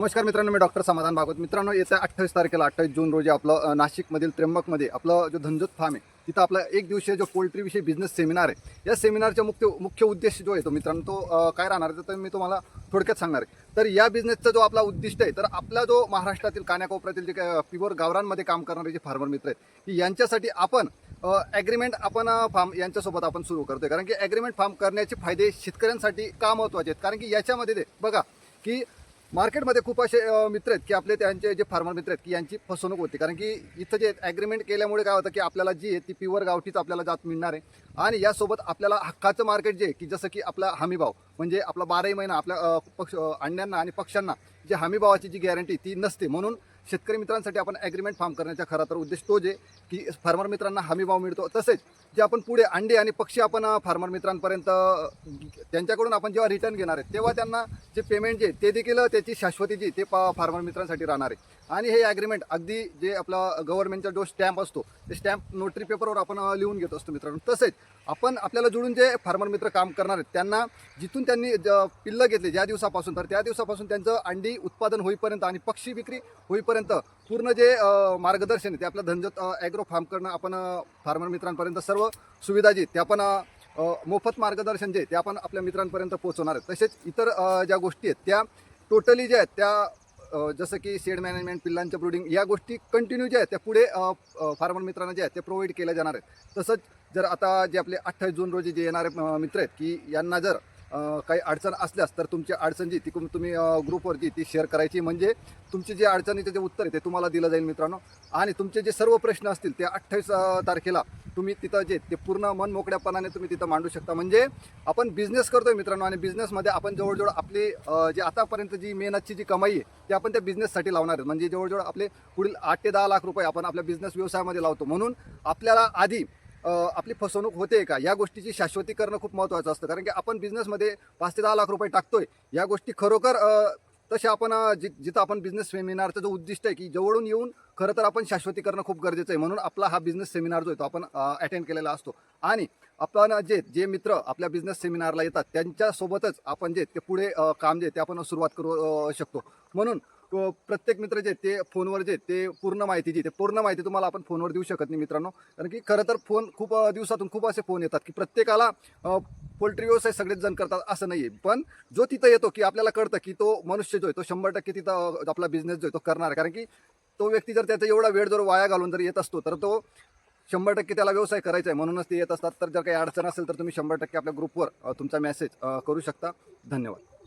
नमस्कार मित्रांनो, मी डॉक्टर समाधान भागवत. मित्रांनो, येत्या 28 तारखेला 28 जून रोजी आपलं नाशिकमधील त्र्यंबकमध्ये आपलं जो धनजोत फार्म आहे तिथं आपला एक दिवसीय जो पोल्ट्रीविषयी बिझनेस सेमिनार आहे. या सेमिनारचा मुख्य उद्देश जो आहे तो मित्रांनो तो काय राहणार आहे तर मी तुम्हाला थोडक्यात सांगणार आहे. तर या बिझनेसचा जो आपला उद्दिष्ट आहे तर आपला जो महाराष्ट्रातील कानाकोपऱ्यातील जे प्युअर गावरांमध्ये काम करणारे जे फार्मर मित्र आहेत की यांच्यासाठी आपण ॲग्रीमेंट आपण फार्म यांच्यासोबत आपण सुरू करतोय. कारण की ॲग्रीमेंट फार्म करण्याचे फायदे शेतकऱ्यांसाठी का महत्त्वाचे आहेत, कारण की याच्यामध्ये ते बघा की मार्केटमध्ये खूप असे मित्र आहेत की आपले त्यांचे जे फार्मर मित्र आहेत की यांची फसवणूक होते. कारण की इथं जे ॲग्रीमेंट केल्यामुळे काय होतं की आपल्याला जी आहे ती प्युअर गावठीच आपल्याला जात मिळणार आहे. आणि यासोबत आपल्याला हक्काचं मार्केट जे आहे की जसं की आपला हमीभाव म्हणजे आपला 12ही महिना आपल्या अंड्यांना आणि पक्ष्यांना जे हमीभावाची जी गॅरंटी ती नसते. म्हणून शेतकरी मित्रांसाठी आपण ॲग्रीमेंट फार्म करण्याचा खरा तर उद्देश तो जे की फार्मर मित्रांना हमीभाव मिळतो. तसेच जे आपण पुढे अंडे आणि पक्षी आपण फार्मर मित्रांपर्यंत त्यांच्याकडून आपण जेव्हा रिटर्न घेणार आहे तेव्हा त्यांना जे पेमेंट जे ते देखील त्याची शाश्वती जी ते फार्मर मित्रांसाठी राहणार आहे. आणि हे ॲग्रीमेंट अगदी जे आपला गव्हर्नमेंटचा जो स्टॅम्प असतो ते स्टॅम्प नोटरी पेपरवर आपण लिहून घेत असतो मित्रांनो. तसेच आपण आपल्याला जोडून जे फार्मर मित्र काम करणार आहेत त्यांना जिथून त्यांनी पिल्लं घेतले ज्या दिवसापासून तर त्या दिवसापासून त्यांचं अंडी उत्पादन होईपर्यंत आणि पक्षी विक्री होईपर्यंत पूर्ण जे मार्गदर्शन आहे ते आपलं धनजोत ॲग्रो फार्म करणं आपण फार्मर मित्रांपर्यंत सर्व सुविधा जी ते आपण मोफत मार्गदर्शन जे ते आपण आपल्या मित्रांपर्यंत पोहोचवणार आहेत. तसेच इतर ज्या गोष्टी आहेत त्या टोटली ज्या आहेत त्या जसं की शेड मॅनेजमेंट, पिल्लांचं ब्रूडिंग या गोष्टी कंटिन्यू ज्या आहेत त्या पुढे फार्मर मित्रांना जे आहेत ते प्रोव्हाइड केल्या जाणार आहेत. तसंच जर आता जे आपले 28 जून रोजी जे येणारे मित्र आहेत की यांना जर काही अडचण असल्यास तर तुमची अडचण जी ती तुम्ही ग्रुपवरती ती शेअर करायची, म्हणजे तुमची जे अडचणीचं जे उत्तर आहे ते तुम्हाला दिलं जाईल मित्रांनो. आणि तुमचे जे सर्व प्रश्न असतील ते 28 तारखेला तुम्ही तिथं जे ते पूर्ण मन मोकळ्यापणाने तुम्ही तिथं मांडू शकता. म्हणजे आपण बिझनेस करतोय मित्रांनो आणि बिझनेसमध्ये आपण जवळजवळ आपली जी आतापर्यंत जी मेहनतची जी कमाई आहे ती आपण त्या बिझनेससाठी लावणार आहे. म्हणजे जवळजवळ आपले पुढील 8 ते 10 लाख रुपये आपण आपल्या बिझनेस व्यवसायामध्ये लावतो. म्हणून आपल्याला आधी आपली फसवणूक होते का या गोष्टीची शाश्वती करणं खूप महत्त्वाचं असतं. कारण की आपण बिझनेसमध्ये 5 ते 10 लाख रुपये टाकतोय या गोष्टी खरोखर तसे आपण जिथं आपण बिझनेस सेमिनारचा जो उद्दिष्ट आहे की जवळून येऊन खरं तर आपण शाश्वती करणं खूप गरजेचं आहे. म्हणून आपला हा बिझनेस सेमिनार जो आहे तो आपण अटेंड केलेला असतो. आणि आपण जे मित्र आपल्या बिझनेस सेमिनारला येतात त्यांच्यासोबतच आपण जे ते पुढे काम जे ते आपण सुरुवात करू शकतो. म्हणून प्रत्येक मित्र जे ते फोनवर जे ते पूर्ण माहिती तुम्हाला आपण फोनवर देऊ शकत नाही मित्रांनो. कारण की खरं तर फोन खूप दिवसातून खूप असे फोन येतात की प्रत्येकाला पोल्ट्री व्यवसाय सगळेच जण करतात असं नाही आहे. पण जो तिथं येतो की आपल्याला कळतं की तो मनुष्य जो आहे तो 100% तिथं आपला बिझनेस जो आहे तो करणार आहे. कारण की तो व्यक्ती जर त्याचा एवढा वेळ जर वाया घालून जर येत असतो तर तो 100% त्याला व्यवसाय करायचा आहे म्हणूनच ते येत असतात. तर जर काही अडचण असेल तर तुम्ही 100% आपल्या ग्रुपवर तुमचा मेसेज करू शकता. धन्यवाद.